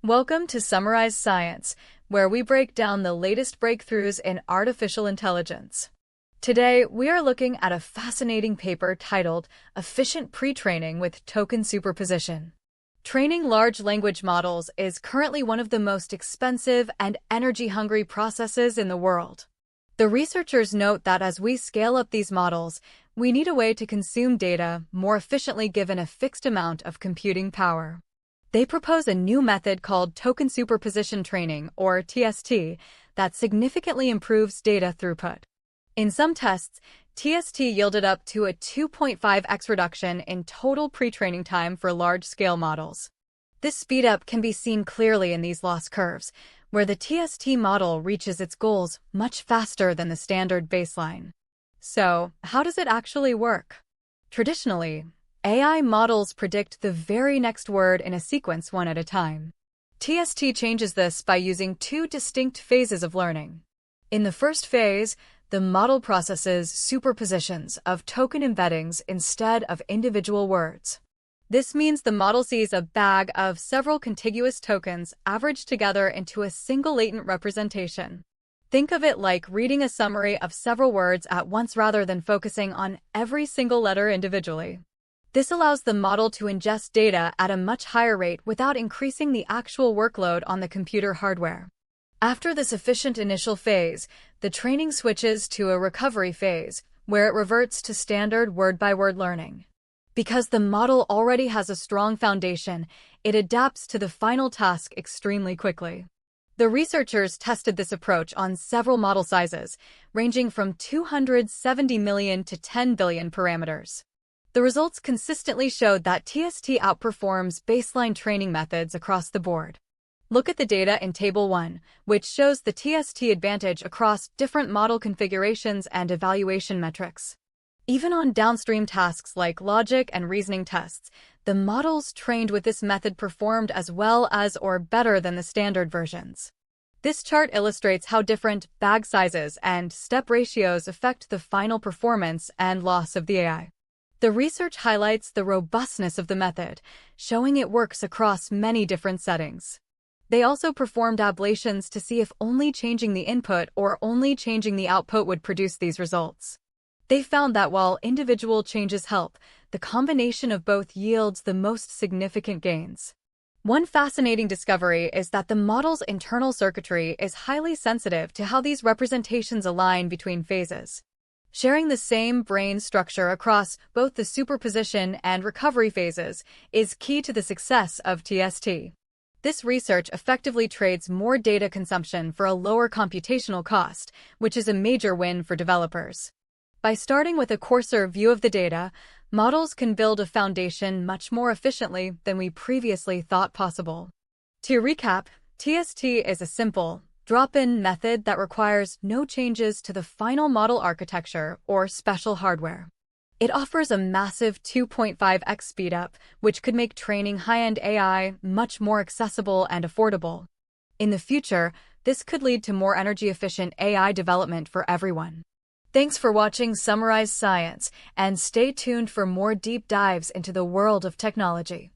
Welcome to Summarize Science, where we break down the latest breakthroughs in artificial intelligence. Today, we are looking at a fascinating paper titled Efficient Pre-Training with Token Superposition. Training large language models is currently one of the most expensive and energy-hungry processes in the world. The researchers note that as we scale up these models, we need a way to consume data more efficiently given a fixed amount of computing power. They propose a new method called Token Superposition Training, or TST, that significantly improves data throughput. In some tests, TST yielded up to a 2.5x reduction in total pre-training time for large-scale models. This speedup can be seen clearly in these loss curves, where the TST model reaches its goals much faster than the standard baseline. So, how does it actually work? Traditionally, AI models predict the very next word in a sequence one at a time. TST changes this by using two distinct phases of learning. In the first phase, the model processes superpositions of token embeddings instead of individual words. This means the model sees a bag of several contiguous tokens averaged together into a single latent representation. Think of it like reading a summary of several words at once rather than focusing on every single letter individually. This allows the model to ingest data at a much higher rate without increasing the actual workload on the computer hardware. After this efficient initial phase, the training switches to a recovery phase, where it reverts to standard word-by-word learning. Because the model already has a strong foundation, it adapts to the final task extremely quickly. The researchers tested this approach on several model sizes, ranging from 270 million to 10 billion parameters. The results consistently showed that TST outperforms baseline training methods across the board. Look at the data in Table 1, which shows the TST advantage across different model configurations and evaluation metrics. Even on downstream tasks like logic and reasoning tests, the models trained with this method performed as well as or better than the standard versions. This chart illustrates how different bag sizes and step ratios affect the final performance and loss of the AI. The research highlights the robustness of the method, showing it works across many different settings. They also performed ablations to see if only changing the input or only changing the output would produce these results. They found that while individual changes help, the combination of both yields the most significant gains. One fascinating discovery is that the model's internal circuitry is highly sensitive to how these representations align between phases. Sharing the same brain structure across both the superposition and recovery phases is key to the success of TST. This research effectively trades more data consumption for a lower computational cost, which is a major win for developers. By starting with a coarser view of the data, models can build a foundation much more efficiently than we previously thought possible. To recap, TST is a simple, drop-in method that requires no changes to the final model architecture or special hardware. It offers a massive 2.5x speedup, which could make training high-end AI much more accessible and affordable. In the future, this could lead to more energy-efficient AI development for everyone. Thanks for watching Summarize Science, and stay tuned for more deep dives into the world of technology.